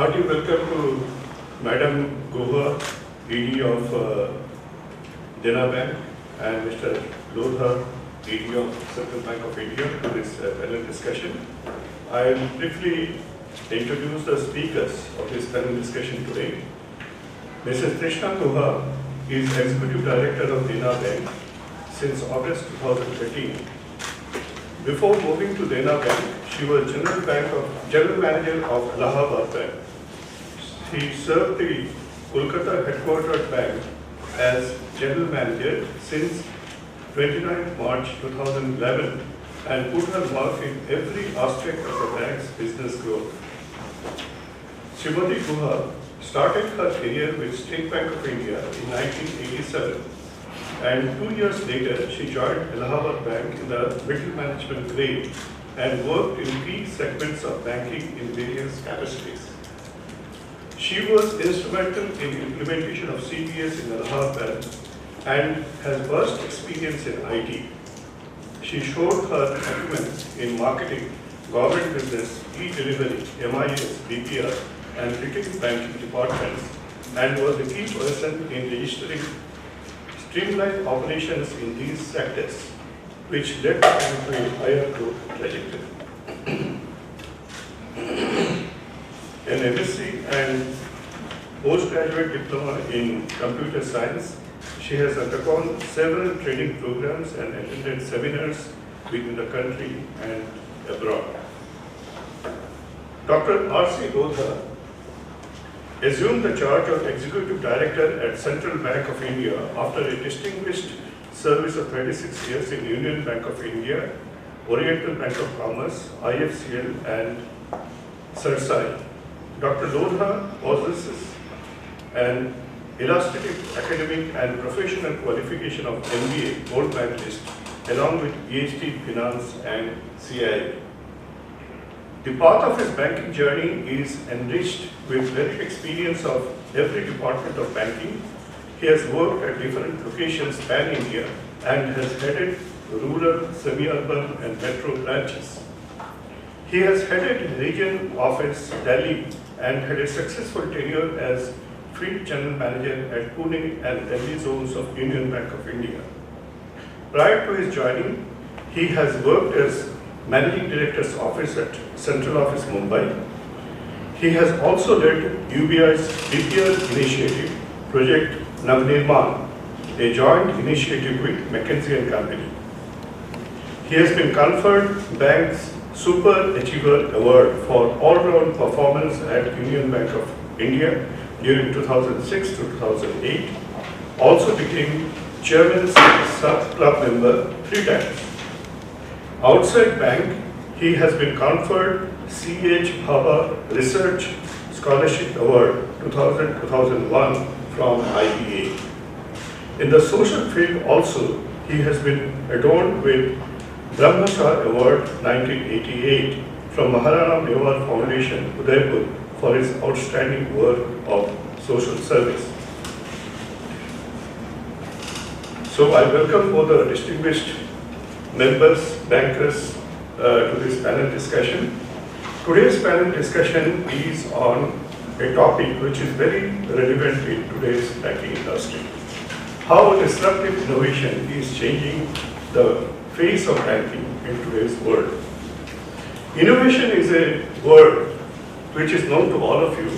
Hearty welcome to Madam Guha, ED of Dena Bank, and Mr. Lodha, ED of Central Bank of India, to this panel discussion. I will briefly introduce the speakers of this panel discussion today. Mrs. Trishna Guha is Executive Director of Dena Bank since August 2013. Before moving to Dena Bank, she was General Manager of Allahabad Bank. She served the Kolkata headquartered bank as General Manager since 29 March 2011 and put her mark in every aspect of the bank's business growth. Srimati Guha started her career with State Bank of India in 1987, and 2 years later she joined Allahabad Bank in the middle management grade and worked in key segments of banking in various capacities. She was instrumental in implementation of CBS in Allahabad and has vast experience in IT. She showed her acumen in marketing, government business, e-delivery, MIS, BPR, and retail banking departments, and was a key person in registering streamlined operations in these sectors, which led to a higher growth trajectory. An MSc and postgraduate diploma in computer science, she has undergone several training programs and attended seminars within the country and abroad. Dr. R.C. Lodha assumed the charge of Executive Director at Central Bank of India after a distinguished service of 36 years in Union Bank of India, Oriental Bank of Commerce, IFCL, and CERSAI. Dr. Lodha possesses an illustrative academic and professional qualification of MBA Gold Medalist along with PhD Finance and CII. The path of his banking journey is enriched with varied experience of every department of banking. He has worked at different locations pan-India and has headed rural, semi-urban and metro branches. He has headed region office Delhi and had a successful tenure as Field General Manager at Pune and Delhi zones of Union Bank of India. Prior to his joining, he has worked as Managing Director's Office at Central Office Mumbai. He has also led UBI's BPR initiative, Project Navnirman, a joint initiative with McKinsey & Company. He has been conferred Bank's Super Achiever Award for all-round performance at Union Bank of India during 2006 to 2008. Also became Chairman's Club member 3 times. Outside bank, he has been conferred C.H. Bhabha Research Scholarship Award 2000-2001 from IBA. In the social field also, he has been adorned with Brahmashar Award 1988 from Maharana Mewar Foundation, Udaipur, for his outstanding work of social service. So I welcome all the distinguished members, bankers to this panel discussion. Today's panel discussion is on a topic which is very relevant in today's banking industry. How disruptive innovation is changing the face of banking in today's world. Innovation is a word which is known to all of you.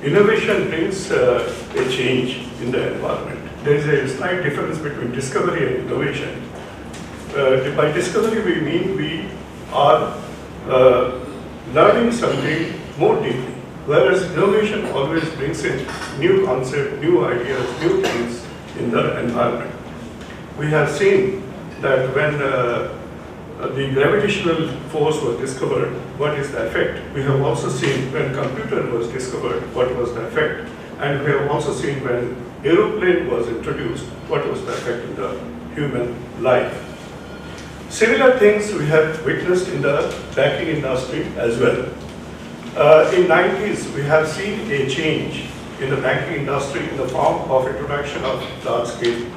Innovation brings a change in the environment. There is a slight difference between discovery and innovation. By discovery, we mean we are learning something more deeply, whereas innovation always brings in new concepts, new ideas, new things in the environment. We have seen that when the gravitational force was discovered, what is the effect? We have also seen when computer was discovered, what was the effect? And we have also seen when aeroplane was introduced, what was the effect in the human life. Similar things we have witnessed in the banking industry as well. In 90s, we have seen a change in the banking industry in the form of introduction of large-scale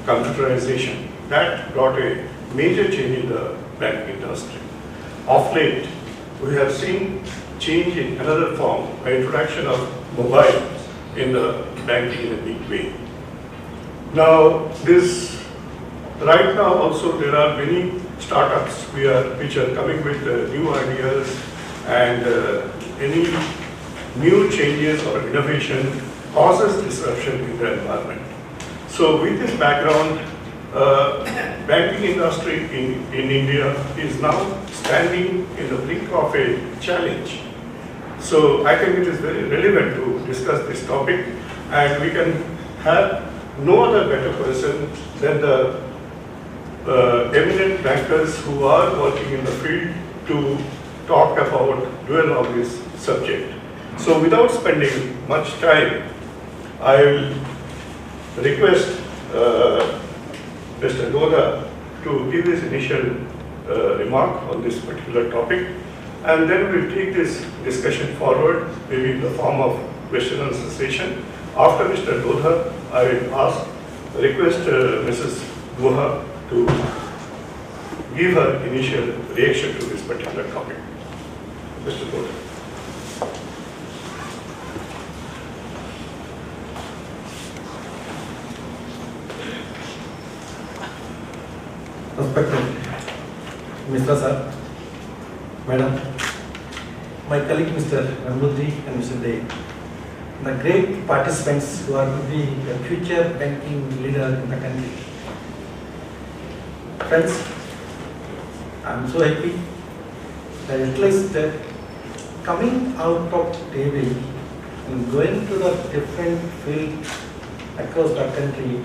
computerization. That brought a major change in the banking industry. Of late, we have seen change in another form by introduction of mobile in the banking in a big way. Now, right now also there are many startups which are coming with new ideas and any new changes or innovation causes disruption in the environment. So with this background, banking industry in India is now standing in the brink of a challenge. So I think it is very relevant to discuss this topic, and we can have no other better person than the eminent bankers who are working in the field to talk about, dwell on this subject. So without spending much time, I will request Mr. Lodha to give his initial remark on this particular topic, and then we'll take this discussion forward, maybe in the form of question and answer session. After Mr. Lodha, I will request Mrs. Guha to give her initial reaction to this particular topic. Mr. Lodha. Respected Mr. Sir, Madam, my colleague Mr. Ramudri and Mr. Dey, the great participants who are to be the future banking leader in the country. Friends, I am so happy that at least coming out of table and going to the different fields across the country,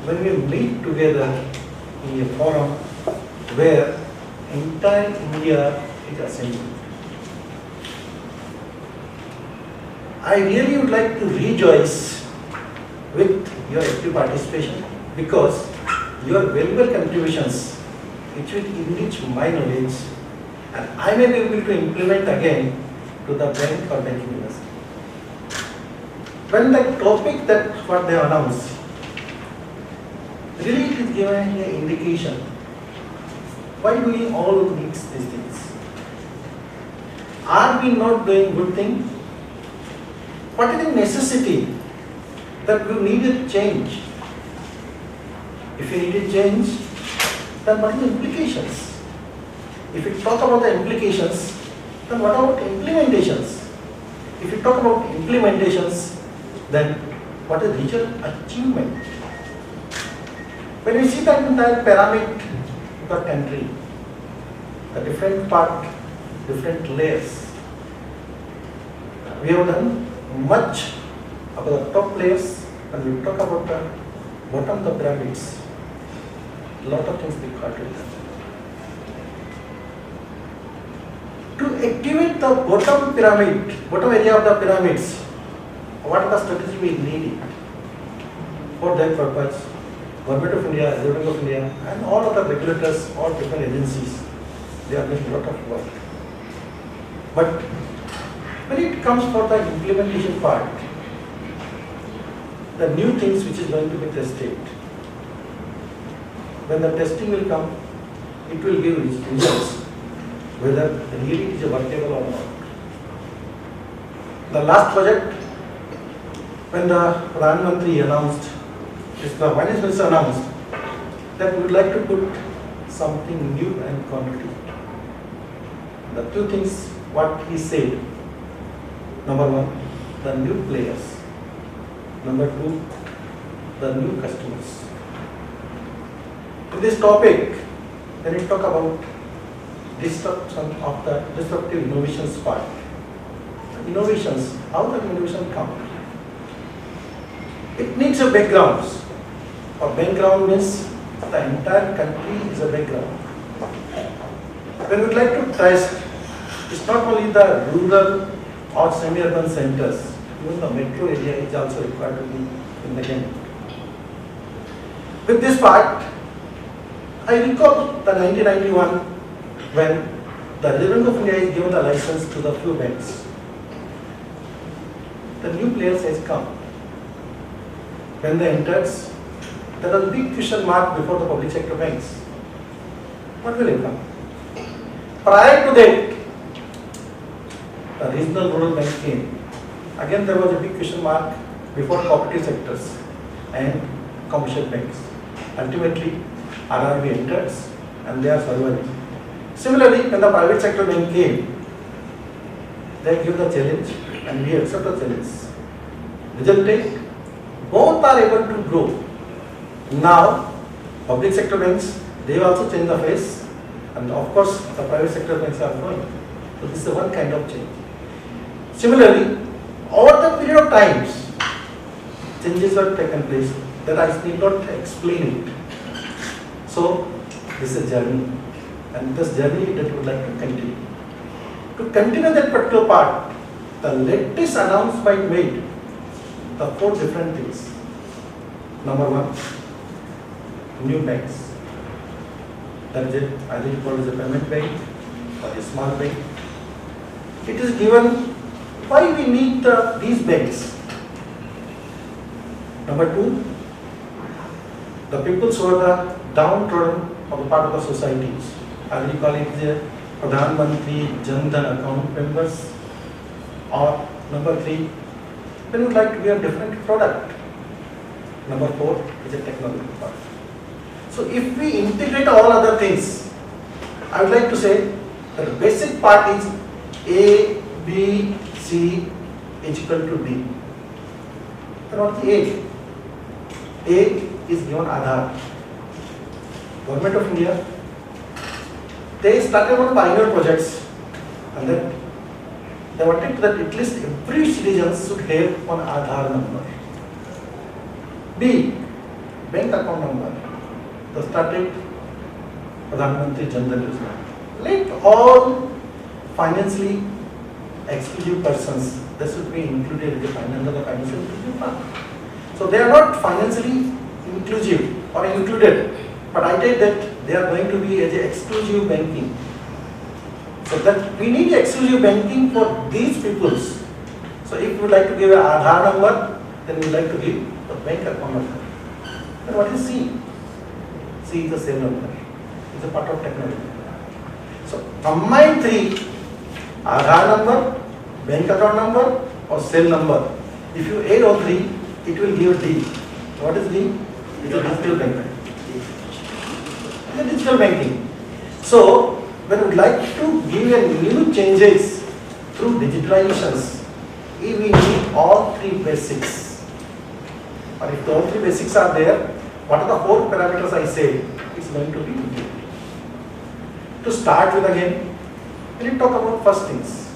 when we meet together in a forum where entire India is assembled. I really would like to rejoice with your active participation because your valuable contributions which will enrich my knowledge and I may be able to implement again to the bank or banking industry. When the topic that what they announced, really it is given an indication why do we all mix these things? Are we not doing good thing? What is the necessity that we need a change? If we need a change, then what are the implications? If we talk about the implications, then what about implementations? If we talk about implementations, then what is regional achievement? When we see the entire pyramid of the country, the different part, different layers, we have done much about the top layers. When we talk about the bottom of the pyramids, a lot of things required to be done. To activate the bottom pyramid, bottom area of the pyramids, what are the strategy we need? For that purpose, Government of India, Reserve Bank of India, and all other regulators, all different agencies, they are doing a lot of work. But when it comes for the implementation part, the new things which is going to be tested, when the testing will come, it will give results, whether really it is workable or not. The last project, when the Pradhan Mantri announced, the Finance Minister announced that we would like to put something new and concrete. The two things what he said, number one, the new players, number two, the new customers. In this topic, when we talk about disruption of the disruptive innovations part, innovations, how the innovation come? It needs a background. A background means the entire country is a background. When we would like to test, it's not only the rural or semi-urban centers, even the metro area is also required to be in the game. With this part, I recall the 1991 when the Reserve Bank of India is given the license to the few banks. The new players has come. When they enters, there was a big question mark before the public sector banks. What will it come? Prior to that, the regional rural bank came, again there was a big question mark before cooperative sectors and commercial banks. Ultimately, RRB enters and they are surviving. Similarly, when the private sector bank came, they give the challenge and we accept the challenge. Resulted, both are able to grow. Now, public sector banks, they also change the face, and of course, the private sector banks are growing. So this is one kind of change. Similarly, over the period of times, changes have taken place that I need not explain it. So this is a journey, and this journey that we would like to continue. To continue that particular part, the latest announcement made the 4 different things. Number 1, new banks. That is it, either you call it as a payment bank or a small bank. It is given why we need these banks. Number 2, the people who are the downtrodden of the part of the societies. Either you call it the Pradhan Mantri Jan Dhan account members, or number 3, then you would like to give a different product. Number 4 is a technology part. So if we integrate all other things, I would like to say that the basic part is A, B, C is equal to D. Then what is A? A is given Aadhaar. Government of India, they started on pioneer projects, and then they wanted that at least every citizen should have one Aadhaar number. B, bank account number. They started Pradhan Mantri Jan Dhan Yojana. Let all financially exclusive persons, they should be included in the financial inclusive fund. So they are not financially inclusive or included, but I take that they are going to be as a exclusive banking. So that we need exclusive banking for these peoples. So if you would like to give an Aadhaar number, then we would like to give the bank account number. Then what is C? C is the same number. It's a part of technology. So combine 3, Aadhaar number, bank account number or cell number. If you add all 3, it will give D. What is D? It's a digital banking. It's a digital banking. So when we would like to give a new changes through digitalizations, if we need all 3 basics. Or if all 3 basics are there, what are the 4 parameters I say? It's going to be implemented. To start with again, we need to talk about first things.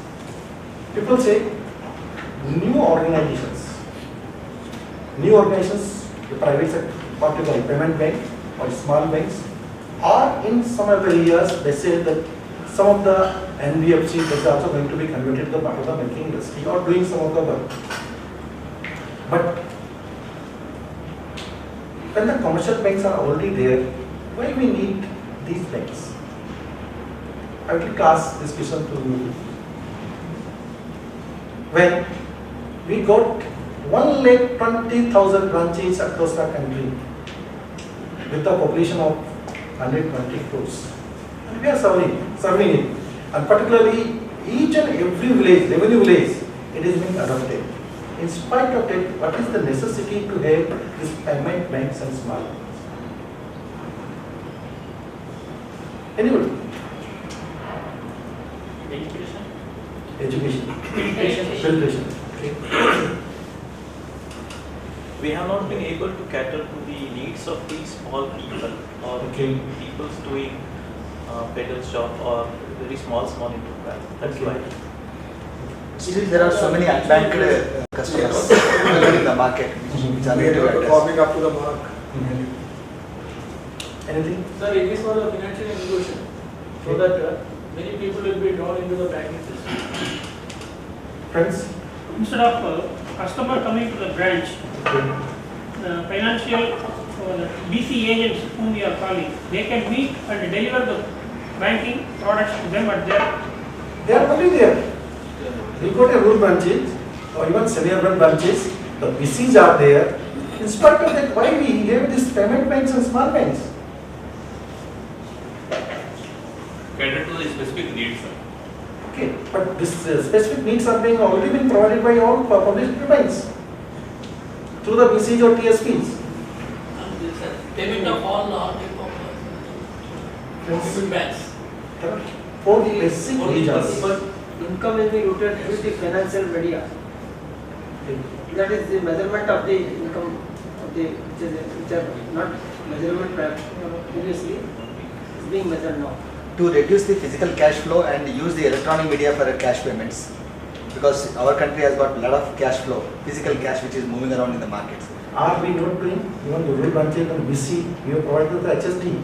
People say new organizations. New organizations, the private sector, particularly payment bank or small banks, or in some other areas, they say that some of the NBFCs that are also going to be converted to the part of the banking industry or doing some of the work. But when the commercial banks are already there, why we need these banks? I would like to ask this question to you. When we got 1,20,000 branches across the country with a population of 120 crores, and we are serving it, and particularly each and every village, revenue village, it is being adopted. In spite of it, what is the necessity to have these payment banks and small banks? Anybody? Education. Filtration. Okay. We have not been able to cater to the needs of these small people or Okay. people doing pedal shop or very small enterprise. That's Okay. why. Still, there are so many unbanked customers in the market which are We yet to are address. performing up to the mark. Anything? Sir, it is for the financial inclusion, so that many people will be drawn into the banking system. Friends? Instead of customer coming to the branch, Okay. the financial the BC agents whom we are calling, they can meet and deliver the banking products to them at their. They are already there. We got a rural branches or even semi-urban branches, the BCs are there. In spite of that, why we have these payment banks and small banks? Cater to the specific needs, sir. Okay, but this specific needs are being already been provided by all public domains through the BCs or TSPs. And this payment of all type of payment banks. There are 4 basic regions. But income will be routed through the financial media. That is the measurement of the income of the which are not measurement previously is being measured now. To reduce the physical cash flow and use the electronic media for cash payments, because our country has got a lot of cash flow, physical cash which is moving around in the markets. Are we not doing? Even the rural branches and BC, we have provided the HSD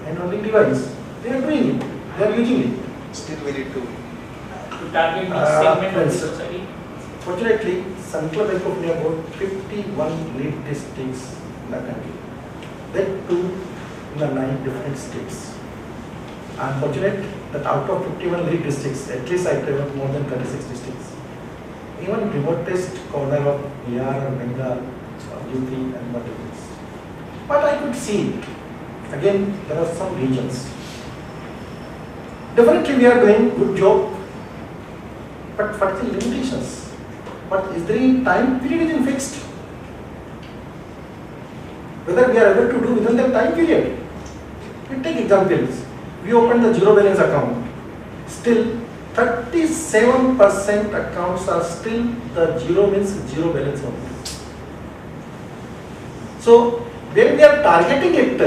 and only device. They are doing it. They are using it. Still we need to. To target which segment of the society. Fortunately, Central Bank of India got 51 lead districts in the country. That too in the 9 different states. I am fortunate that out of 51 lead districts, at least I covered more than 36 districts. Even remotest corner of Bihar or Bengal or UP and what it is. But I could see, again, there are some regions. Definitely we are doing good job, but what are the limitations? But is there any time period is fixed? Whether we are able to do within that time period. We take examples. We open the zero balance account. Still, 37% accounts are still the zero means zero balance only. So, when we are targeting it,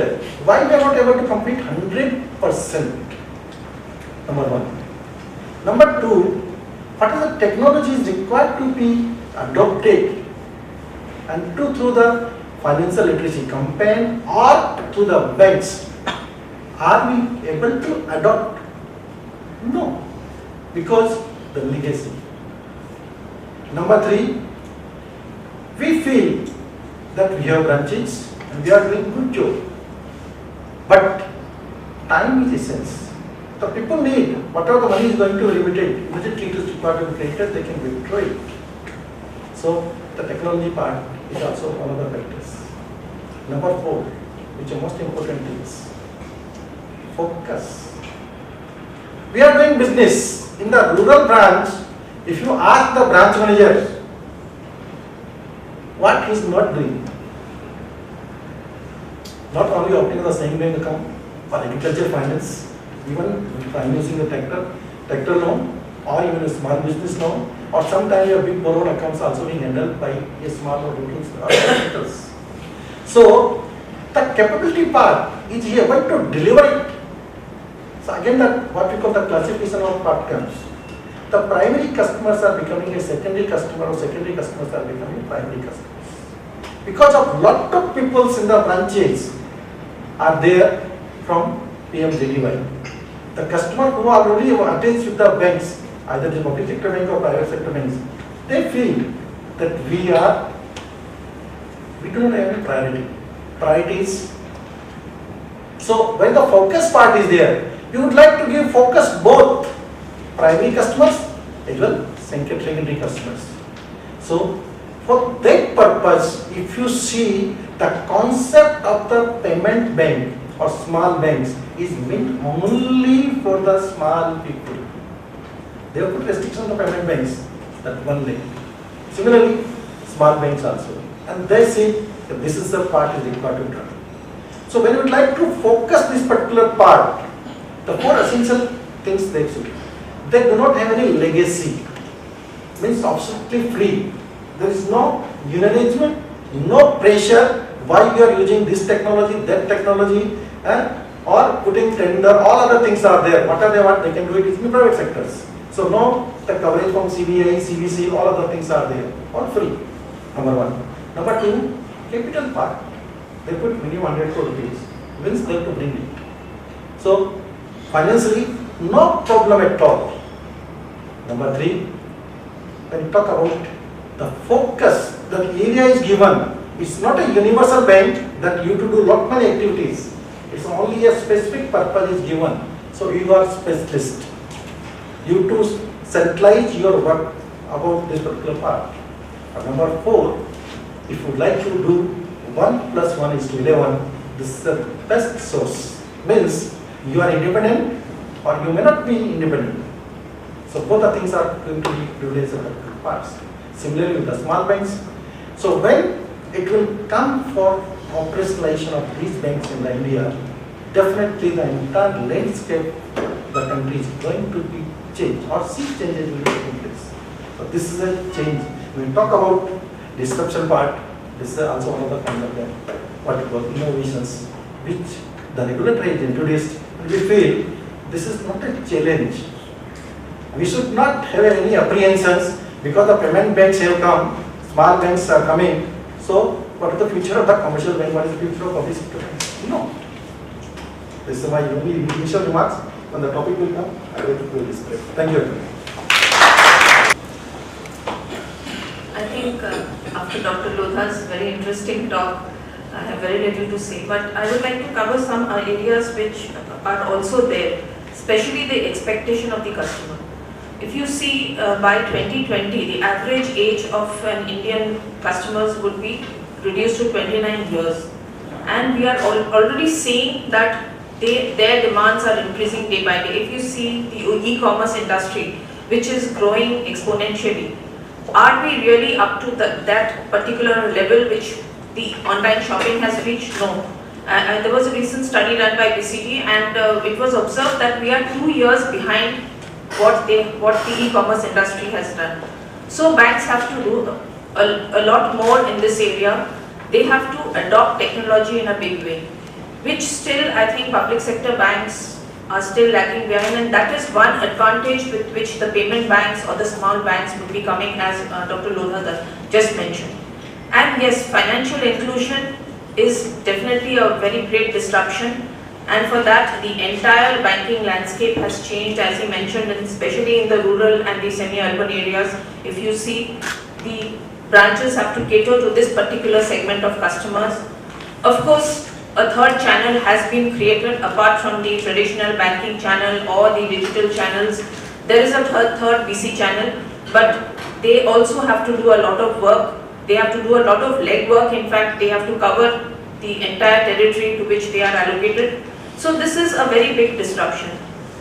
why we are not able to complete 100%? Number 1. Number 2, what is the technologies required to be adopted and through the financial literacy campaign or through the banks? Are we able to adopt? No, because the legacy. Number 3, we feel that we have branches and we are doing good job, but time is essence. The people need, whatever the money is going to be limited, immediately it is required to be created, they can withdraw it. So the technology part is also one of the factors. Number 4, which are most important things, focus. We are doing business in the rural branch. If you ask the branch manager what he is not doing, not only opening the savings bank account for agriculture finance, even if I am using a tractor loan, or even a small business loan, or sometimes your big borrowed accounts also being handled by a small or rural hospitals. So the capability part is he able to deliver it. So again, that what we call the classification of part comes. The primary customers are becoming a secondary customer, or secondary customers are becoming primary customers. Because of lot of peoples in the branches are there from PMJDY. The customer who are already attached with the banks, either the public sector bank or private sector banks, they feel that we do not have any priority. Priorities. So when the focus part is there, you would like to give focus both primary customers as well as secondary customers. So for that purpose, if you see the concept of the payment bank or small banks is meant only for the small people. They have put restrictions on payment banks, that one link. Similarly, small banks also. And they say that this is the part is required to run. So when you would like to focus this particular part, the 4 essential things they should. They do not have any legacy. Means absolutely free. There is no unionization, no pressure why you are using this technology, that technology, or putting tender, all other things are there. Whatever they want, they can do it in the private sectors. So no, the coverage from CBI, CBC, all other things are there, all free. Number 1. Number 2, capital part. They put minimum 100 crore rupees. Means they have to bring it. So financially, no problem at all. Number 3, when you talk about the focus, the area is given. It's not a universal bank that you to do lot many activities. It's only a specific purpose is given. So you are specialist. You to centralize your work about this particular part. Number 4, if you would like to do 1 plus 1 is to 11, this is the best source. Means you are independent or you may not be independent. So both the things are going to be privileged at the parts. Similarly with the small banks. So when it will come for operationalization of these banks in India, definitely the entire landscape of the country is going to be changed, or see changes will take place. So this is a change. When we talk about disruption part, this is also another kind of what we call innovations, which the regulator has introduced. And we feel this is not a challenge. We should not have any apprehensions because the payment banks have come, small banks are coming. So what is the future of the commercial bank? What is the future of public sector banks? No. This is my only initial remarks. When the topic will come, I will display. Thank you. I think after Dr. Lodha's very interesting talk, I have very little to say, but I would like to cover some areas which are also there, especially the expectation of the customer. If you see by 2020, the average age of an Indian customers would be reduced to 29 years. And we are already seeing that their demands are increasing day by day. If you see the e-commerce industry, which is growing exponentially, are we really up to that particular level which the online shopping has reached? No. There was a recent study done by BCG, and it was observed that we are 2 years behind what the e-commerce industry has done. So banks have to do a lot more in this area. They have to adopt technology in a big way, which still I think public sector banks are still lagging behind, and that is one advantage with which the payment banks or the small banks would be coming, as Dr. Lodha just mentioned. And yes, financial inclusion is definitely a very great disruption, and for that the entire banking landscape has changed, as he mentioned, and especially in the rural and the semi-urban areas. If you see, the branches have to cater to this particular segment of customers. Of course, a third channel has been created apart from the traditional banking channel or the digital channels. There is a third BC channel, but they also have to do a lot of work. They have to do a lot of legwork. In fact, they have to cover the entire territory to which they are allocated. So this is a very big disruption.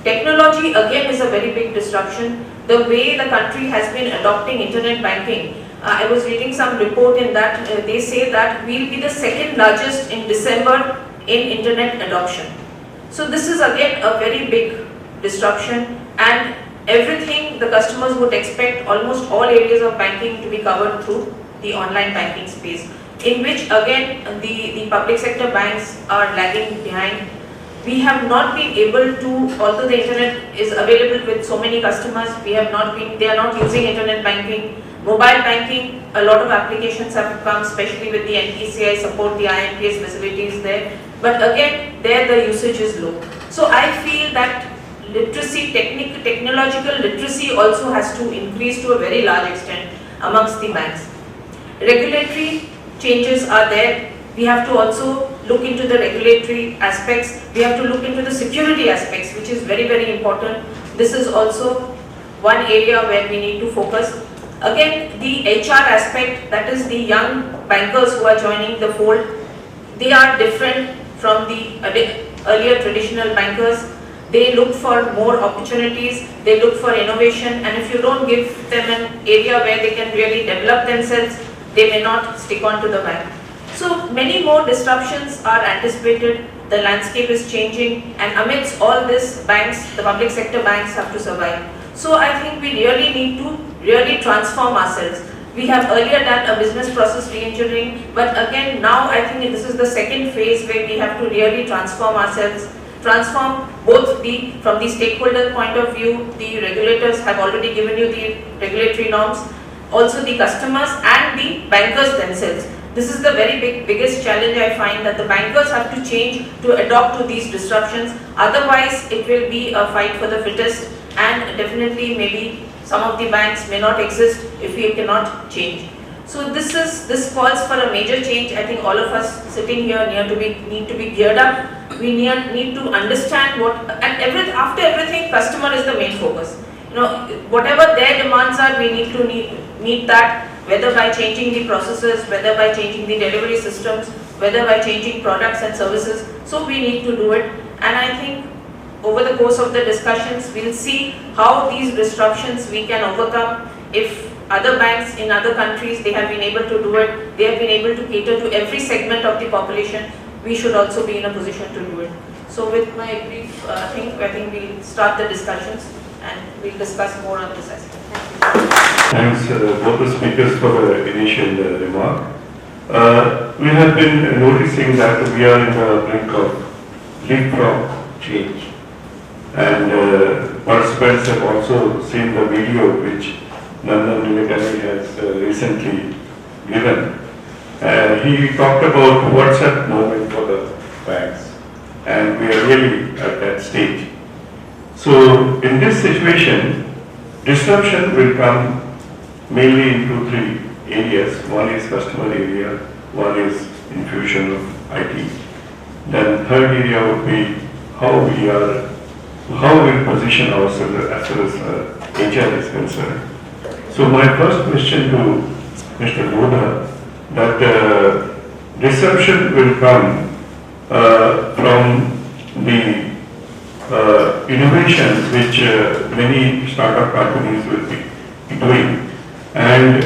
Technology again is a very big disruption. The way the country has been adopting internet banking, I was reading some report in that they say that we will be the second largest in December in internet adoption. So this is again a very big disruption, and everything the customers would expect, almost all areas of banking to be covered through the online banking space, in which again the public sector banks are lagging behind. We have not been able to, although the internet is available with so many customers, they are not using internet banking. Mobile banking, a lot of applications have come, especially with the NPCI support, the INPS facilities there. But again, there the usage is low. So I feel that literacy, technological literacy also has to increase to a very large extent amongst the banks. Regulatory changes are there. We have to also look into the regulatory aspects. We have to look into the security aspects, which is very, very important. This is also one area where we need to focus. Again, the HR aspect, that is the young bankers who are joining the fold, they are different from the earlier traditional bankers. They look for more opportunities, they look for innovation, and if you don't give them an area where they can really develop themselves, they may not stick on to the bank. So many more disruptions are anticipated, the landscape is changing, and amidst all this, banks, the public sector banks have to survive. So I think we really need to transform ourselves. We have earlier done a business process re-engineering, but again now I think this is the second phase where we have to really transform ourselves, transform both from the stakeholder point of view. The regulators have already given you the regulatory norms, also the customers and the bankers themselves. This is the very biggest challenge I find, that the bankers have to change to adopt to these disruptions. Otherwise, it will be a fight for the fittest, and definitely maybe some of the banks may not exist if we cannot change. So this calls for a major change. I think all of us sitting here need to be geared up. We need to understand after everything, customer is the main focus. You know, whatever their demands are, we need to meet that, whether by changing the processes, whether by changing the delivery systems, whether by changing products and services. So we need to do it, and I think over the course of the discussions, we'll see how these disruptions we can overcome. If other banks in other countries, they have been able to do it, they have been able to cater to every segment of the population, we should also be in a position to do it. So with my brief thing, I think we'll start the discussions and we'll discuss more on this aspect. Thank you. Thanks both the speakers for the initial remark. We have been noticing that we are in the brink of leapfrog change, and participants have also seen the video which Nandan Nilekani has recently given. He talked about WhatsApp movement for the banks, and we are really at that stage. So in this situation, disruption will come mainly into three areas. One is customer area, one is infusion of IT. Then third area would be how we position ourselves as far as HR is concerned. So my first question to Mr. Lodha, that disruption will come from the innovations which many startup companies will be doing, and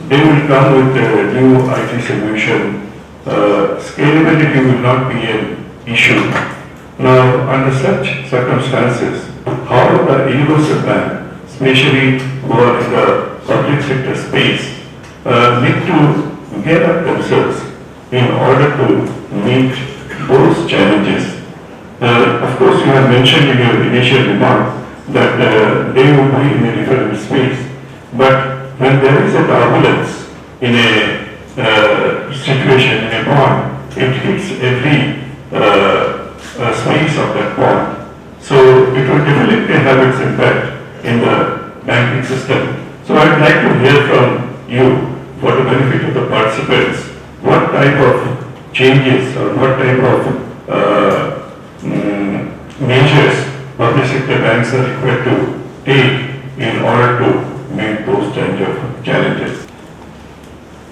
they will come with a new IT solution. Scalability will not be an issue. Now, under such circumstances, how the universal bank, especially who are in the public sector space, need to gear up themselves in order to meet those challenges. Of course, you have mentioned in your initial remark that they will be in a different space, but when there is a turbulence in a situation, in a bond, it hits every space of that bond. So it will definitely have its impact in the banking system. So I'd like to hear from you, for the benefit of the participants, what type of changes or what type of measures public sector banks are required to take in order to meet those kinds of challenges.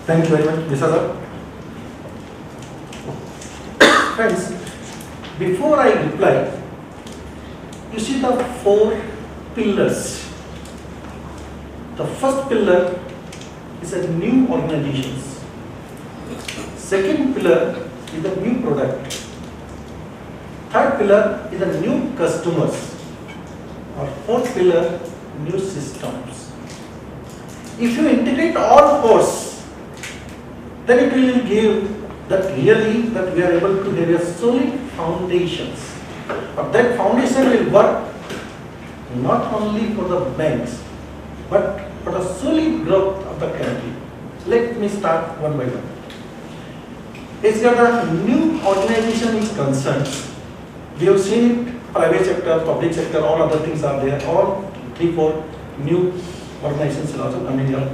Thank you very much, Mr. Friends, before I reply, you see the 4 pillars. The first pillar is a new organizations. Second pillar is a new product. Third pillar is a new customers. Or fourth pillar, new systems. If you integrate all 4, then it will give that really that we are able to have a solid foundations. But that foundation will work not only for the banks, but for the solid growth of the country. Let me start one by one. As far as the new organization is concerned, we have seen it, private sector, public sector, all other things are there. All 3-4 new organizations will also come in here.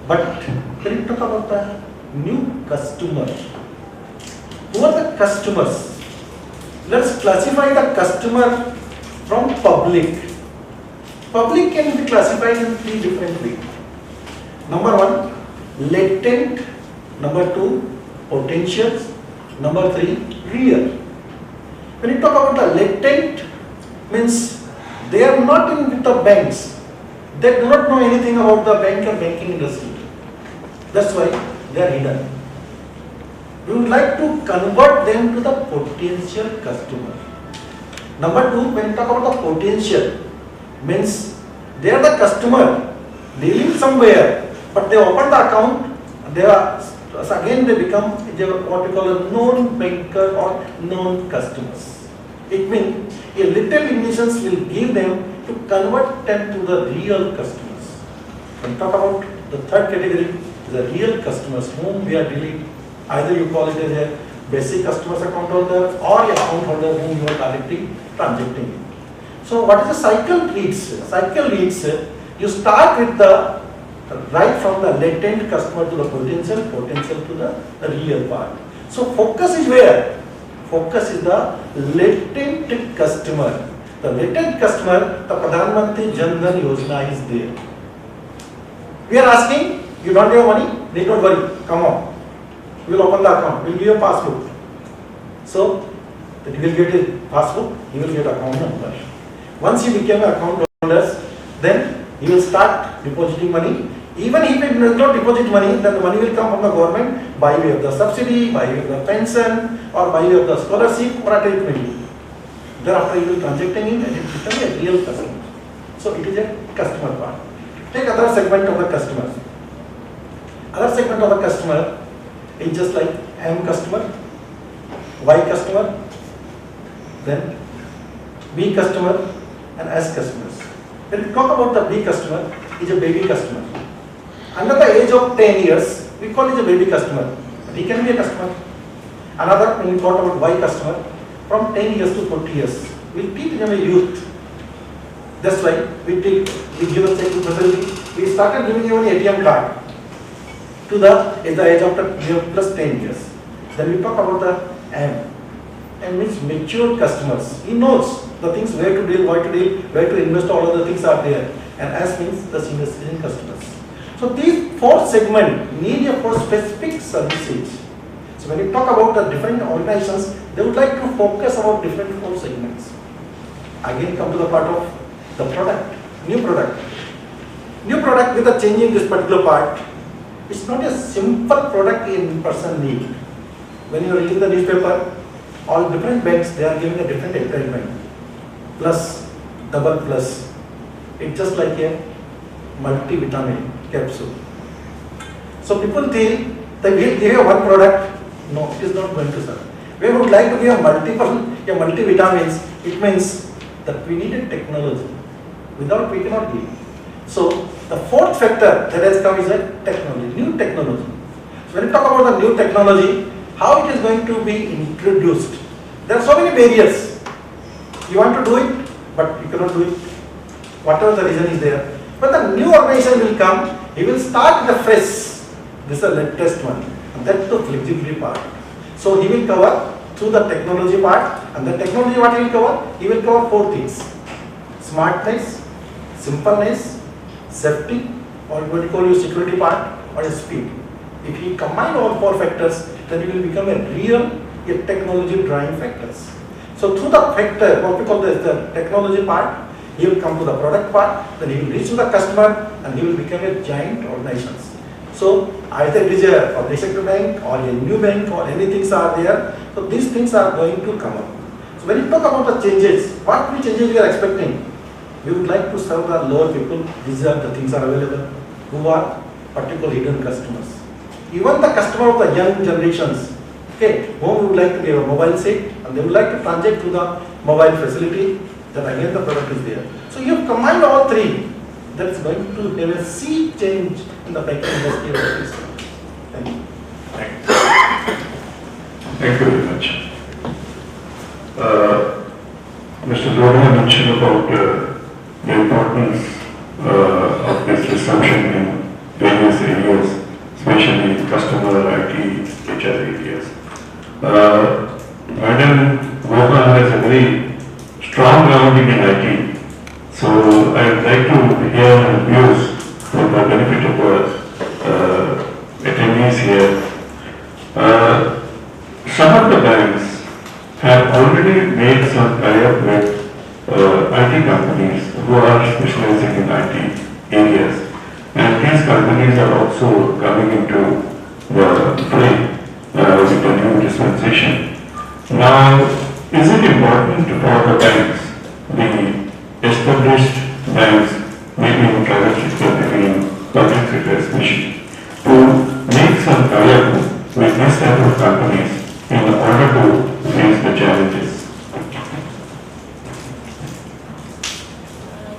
But when you talk about the new customers, who are the customers? Let's classify the customer from public. Public can be classified in 3 different ways. Number 1, latent. Number 2, potentials. Number 3, real. When you talk about the latent, means they are not in with the banks. They do not know anything about the bank or banking industry. That's why they are hidden. We would like to convert them to the potential customer. Number 2, when you talk about the potential, means they are the customer, they live somewhere, but they open the account, they are, so again they become what we call a known banker or known customers. It means a little innovations will give them to convert them to the real customers. When we talk about the third category, the real customers whom we are dealing, either you call it as a basic customers account holder or a account holder whom you are directly transacting with. So what is the cycle reads? Cycle reads, you start with the right from the latent customer to the potential, potential to the real part. So focus is where? Focus is the latent customer. The latent customer, the Pradhan Mantri Jan Dhan Yojana is there. We are asking, you don't have money? Need not worry, come on. We will open the account, we will give you a passbook. So that he will get a passbook, he will get account number. Once he became an account holder, then he will start depositing money. Even if he does not deposit money, then the money will come from the government by way of the subsidy, by way of the pension, or by way of the scholarship, whatever it may be. Thereafter, he will transacting in and it becomes a real customer. So it is a customer part. Take other segment of the customers. Other segment of the customer is just like M customer, Y customer, then B customer, and S customers. When we talk about the B customer, is a baby customer. Under the age of 10 years, we call it a baby customer, but he can be a customer. Another, when we talk about Y customer, from 10 years to 40 years, we treat him as a youth. That's why we give a checking facility. We started giving him an ATM card to the age of plus 10 years. Then we talk about the M. M means mature customers. He knows the things where to deal, why to deal, where to invest, all of the things are there. And S means the senior citizen customers. So these four segments need a for specific services. So when you talk about the different organizations, they would like to focus about different four segments. Again come to the part of the product, new product. New product with a change in this particular part. It's not a simple product in person need. When you are reading the newspaper, all different banks, they are giving a different advertisement. Plus, double plus. It's just like a multivitamin capsule. So people think that we will give one product. No, it is not going to serve. We would like to give multivitamins. It means that we need a technology. Without we cannot give. So the fourth factor that has come is a technology, new technology. So when you talk about the new technology, how it is going to be introduced? There are so many barriers. You want to do it, but you cannot do it. Whatever the reason is there. But the new organization will come, he will start the fresh. This is the latest one. And that's the flexibility part. So he will cover through the technology part. And the technology what he will cover? He will cover four things. Smartness, simpleness, safety, or what you call your security part, or speed. If he combine all four factors, then he will become a real technology driving factors. So through the factor, what we call the technology part, he will come to the product part, then he will reach to the customer, and he will become a giant organization. So either it is a public sector bank or a new bank or anything are there. So these things are going to come up. So when you talk about the changes, what changes we are expecting? We would like to serve the lower people. These are the things are available who are particular hidden customers. Even the customer of the young generations, okay, whom we would like to give a mobile set and they would like to transact through the mobile facility, then again the product is there. So you have combined all three. That's going to have a sea change in the banking industry of the system. Thank you. Thank you very much. Mr. Lodha mentioned about the importance of this resumption in various areas, especially customer, IT, HR areas. Madam Gopa has a very strong grounding in IT. So I would like to hear her views for the benefit of our attendees here. Some of the banks have already made some tie-up with IT companies who are specializing in IT areas. And these companies are also coming into the fray with the new dispensation. Now, is it important for the banks, the established banks, maybe in private sector, maybe in public sector especially, to make some tie-up with this type of companies in order to face the challenges?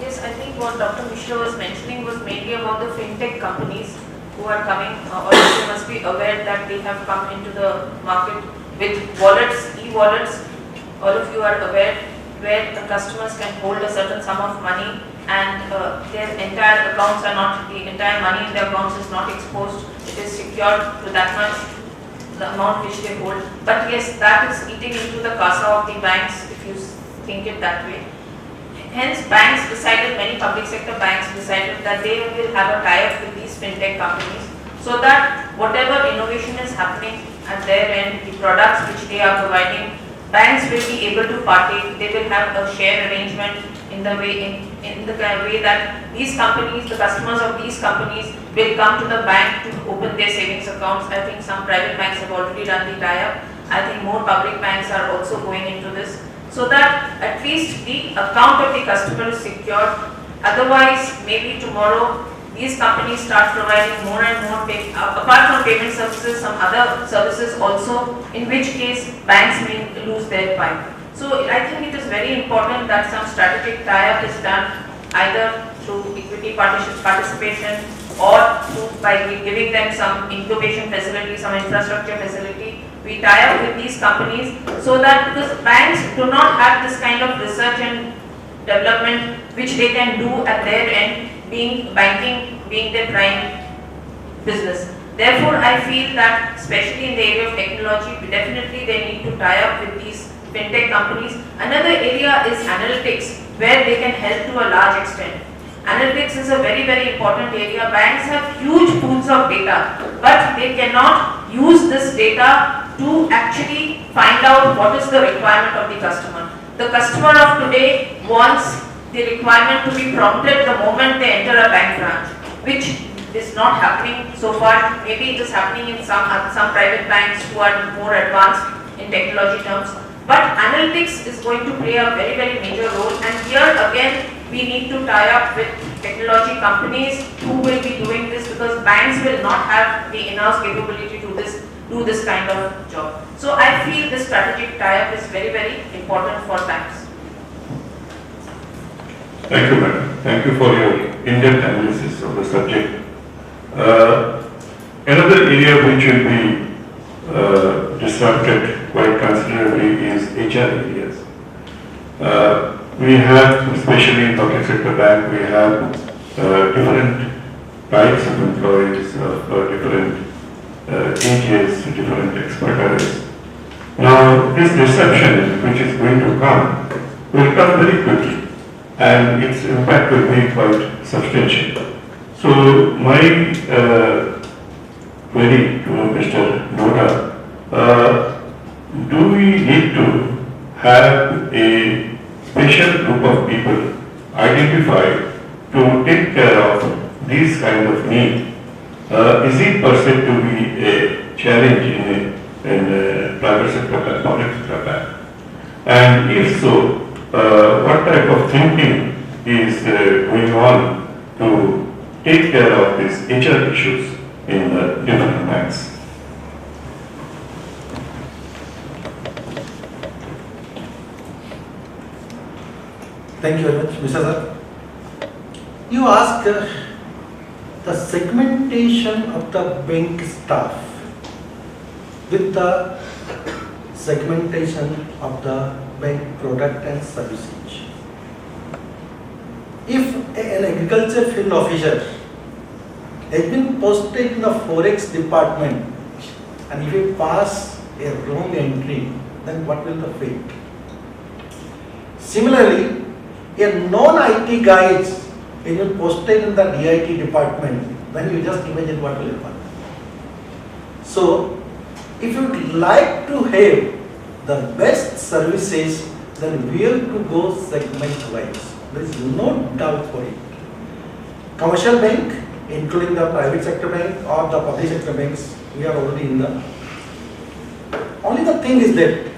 Yes, I think what Dr. Mishra was mentioning was mainly about the fintech companies who are coming. Also, you must be aware that they have come into the market with wallets, e-wallets. All of you are aware where the customers can hold a certain sum of money and their entire accounts are not, the entire money in their accounts is not exposed. It is secured to that much, the amount which they hold. But yes, that is eating into the CASA of the banks if you think it that way. Hence, banks decided, many public sector banks decided that they will have a tie-up with these fintech companies so that whatever innovation is happening at their end, the products which they are providing banks will be able to partake. They will have a share arrangement in the way that these companies, the customers of these companies, will come to the bank to open their savings accounts. I think some private banks have already done the tie-up. I think more public banks are also going into this, so that at least the account of the customer is secured. Otherwise, maybe tomorrow these companies start providing more and more, apart from payment services, some other services also, in which case banks may lose their pie. So I think it is very important that some strategic tie-up is done either through equity participation or by giving them some incubation facility, some infrastructure facility. We tie up with these companies so that, because banks do not have this kind of research and development which they can do at their end, being banking being their prime business. Therefore, I feel that especially in the area of technology, definitely they need to tie up with these fintech companies. Another area is analytics, where they can help to a large extent. Analytics is a very, very important area. Banks have huge pools of data, but they cannot use this data to actually find out what is the requirement of the customer. The customer of today wants the requirement to be prompted the moment they enter a bank branch, which is not happening so far. Maybe it is happening in some private banks who are more advanced in technology terms. But analytics is going to play a very, very major role, and here again we need to tie up with technology companies who will be doing this, because banks will not have the in-house capability to do this kind of job. So I feel this strategic tie-up is very, very important for banks. Thank you, madam. Thank you for your in-depth analysis of the subject. Another area which will be disrupted quite considerably is HR areas. We have, especially in public sector bank, we have different types of employees of different ages, different expertise. Now, this disruption which is going to come will come very quickly, and its impact will be quite substantial. So, my query to Mr. Lodha, do we need to have a special group of people identified to take care of these kind of needs? Is it perceived to be a challenge in a private sector bank, public sector bank? And if so, what type of thinking is going on to take care of these HR issues in different banks? Thank you very much, Mr. Sir. You ask the segmentation of the bank staff with the segmentation of the bank product and services. If an agriculture field officer has been posted in the forex department and if he pass a wrong entry, then what will the fate? Similarly, a non-IT guy is posted in the DIT department, then you just imagine what will happen. So, if you would like to have the best services, then we have to go segment-wise. There is no doubt for it. Commercial bank, including the private sector bank or the public sector banks, we are already in the. Only the thing is that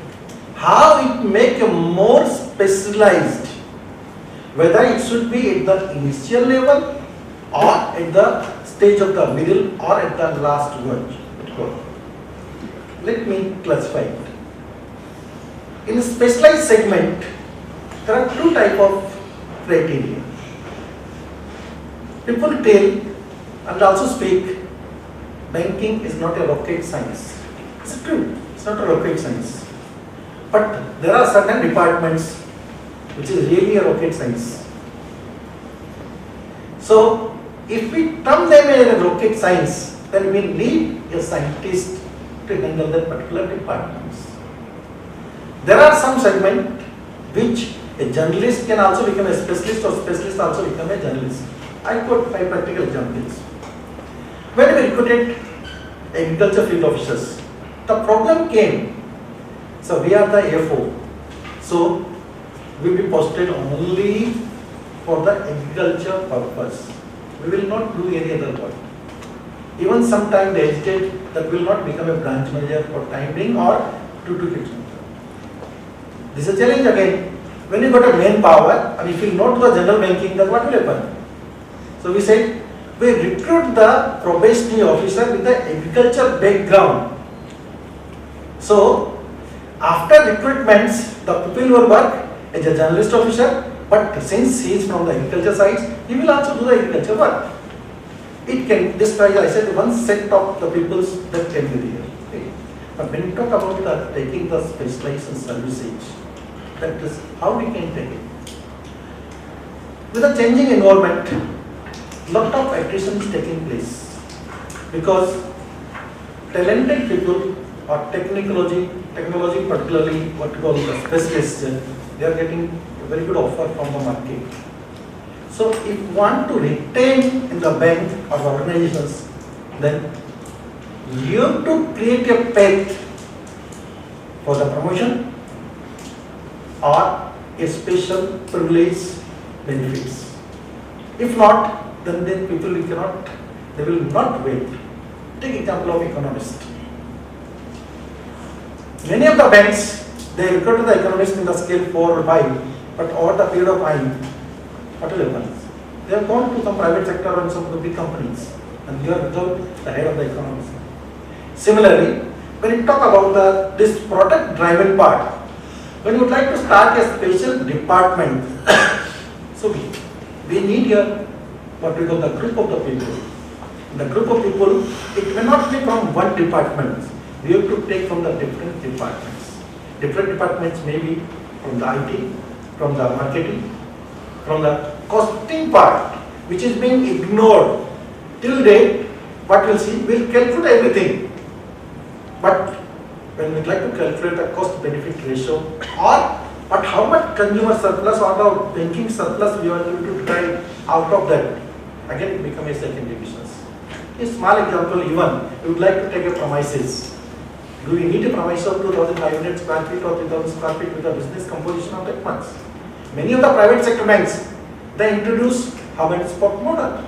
how it make a more specialized, whether it should be at the initial level or at the stage of the middle or at the last one. Let me classify it. In a specialized segment, there are two types of criteria. People tell and also speak, banking is not a rocket science. It's true, it's not a rocket science. But there are certain departments which is really a rocket science. So, if we term them as a rocket science, then we need a scientist to handle that particular departments. There are some segments which a journalist can also become a specialist, or specialist also become a journalist. I quote 5 practical examples. When we recruited agriculture field officers, the problem came, So we are the AFO. So we will be posted only for the agriculture purpose. We will not do any other work. Even sometime they hesitate that will not become a branch manager for time being or to do it. This is a challenge again. When you got a manpower and if you not do the general banking, then what will happen? So we said we recruit the probationary officer with the agriculture background. So after recruitments, the people will work as a journalist officer, but since he is from the agriculture side, he will also do the agriculture work. It can, this price I said one set of the peoples that can be there. Okay. But when you talk about the taking the specialized services, that is how we can take it. With a changing environment, lot of attrition is taking place because talented people or technology particularly what you call the specialists, they are getting a very good offer from the market. So if you want to retain in the bank or the organizations, then you have to create a path for the promotion or a special privilege benefits. If not, then people they will not wait. Take example of economist. Many of the banks, they recruit the economist in the scale 4 or 5, but over the period of time, what will happen? They have gone to some private sector and some of the big companies, and you are without the head of the economist. Similarly, when you talk about this product driven part, when you would like to start a special department, so we need here what we call the group of the people. The group of people, it may not be from one department. We have to take from the different departments. Different departments may be from the IT, from the marketing, from the costing part, which is being ignored till date. What we'll see, we'll calculate everything. But when we like to calculate the cost benefit ratio but how much consumer surplus or the banking surplus we are able to drive out of that, again it becomes a second division. A small example, even we would like to take a premises. Do we need a premise of 2,500 square feet or 3,000 square feet with a business composition of that much? Many of the private sector banks, they introduce hub and spoke model.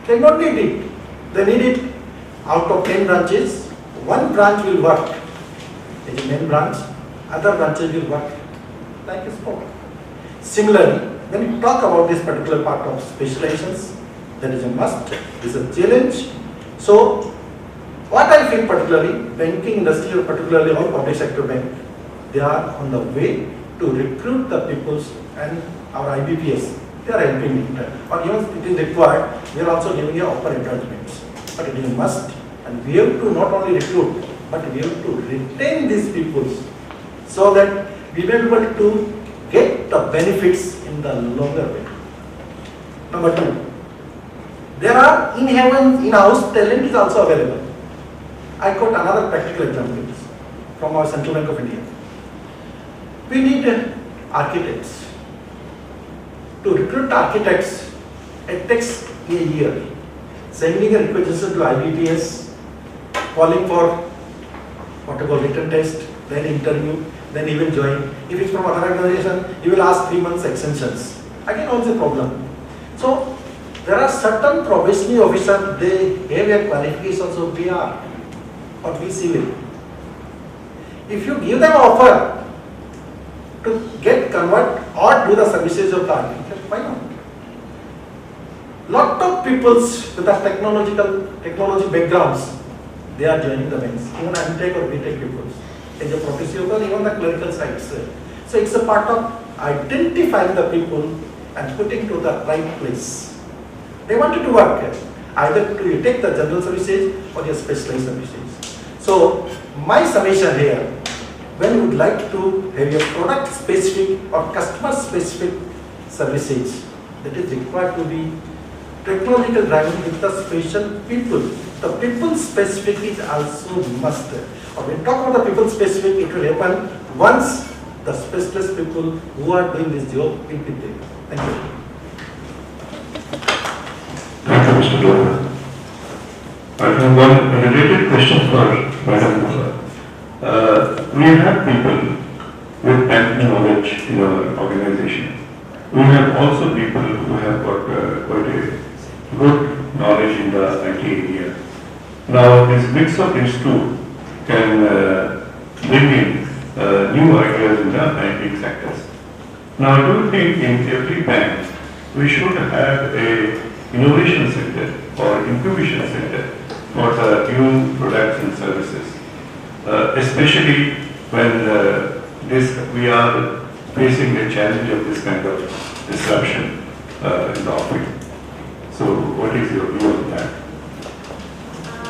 They don't need it. They need it out of 10 branches, one branch will work as a main branch, other branches will work like a spoke. Similarly, when we talk about this particular part of specializations, that is a must, is a challenge. So, what I feel particularly, banking industry or particularly our public sector bank, they are on the way to recruit the peoples and our IBPS, they are helping it. Or even if it is required, we are also giving a offer encouragements. But it is a must, and we have to not only recruit, but we have to retain these peoples so that we will be able to get the benefits in the longer way. Number 2, there are in-house talent is also available. I quote another practical example from our Central Bank of India. We need architects. To recruit architects, it takes a year. Sending a requisition to IBPS, calling for what you call written test, then interview, then he will join. If it's from other organization, he will ask 3 months extensions. Again, also a problem. So there are certain probationary officers, they have a qualification also PR or BCV. If you give them an offer to get convert or do the services of the architect, why not? Lot of peoples with the technology backgrounds, they are joining the banks, even MTech or BTech peoples, as a professional, even the clerical sides. So it's a part of identifying the people and putting to the right place. They wanted to work here, either to take the general services or your specialized services. So my summation here, when you would like to have your product specific or customer specific services, that is required to be technological driving with the special people. The people specific is also must. Or when we talk about the people specific, it will happen once the specialist people who are doing this job will be there. Thank you. Thank you, Mr. Lodha. I have one related question for Madam Lodha. We have people with banking knowledge in our organization. We have also people who have got quite a good knowledge in the IT area. Now, this mix of these two can bring in new ideas in the banking sectors. Now, I do think in every bank we should have a innovation center or incubation center for the new products and services, especially when we are facing the challenge of this kind of disruption in the offering. So, what is your view on that?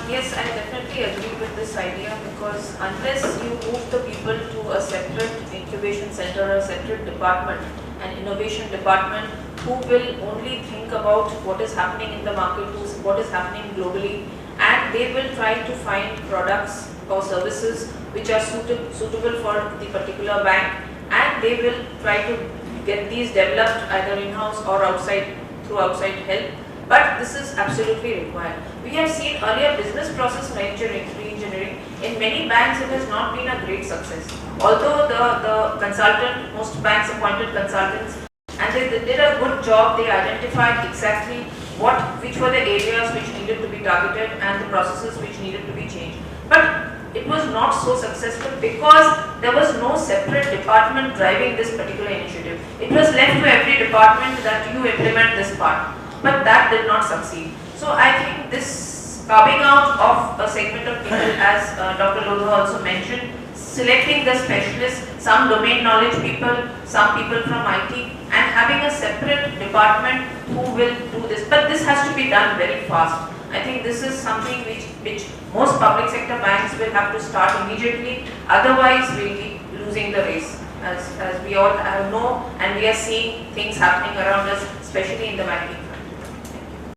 Yes, I definitely agree with this idea, because unless you move the people to a separate incubation center, a separate department, an innovation department, who will only think about what is happening in the market, what is happening globally, and they will try to find products or services which are suitable for the particular bank, and they will try to get these developed either in-house or outside through outside help. But this is absolutely required. We have seen earlier business process re-engineering. In many banks it has not been a great success. Although the consultant, most banks appointed consultants, and they did a good job. They identified exactly which were the areas which needed to be targeted and the processes which needed to be changed. But it was not so successful because there was no separate department driving this particular initiative. It was left to every department that you implement this part. But that did not succeed. So I think this carving out of a segment of people, as Dr. Lodha also mentioned, selecting the specialists, some domain knowledge people, some people from IT, and having a separate department who will do this. But this has to be done very fast. I think this is something which most public sector banks will have to start immediately. Otherwise, we'll be losing the race, as we all know, and we are seeing things happening around us, especially in the banking.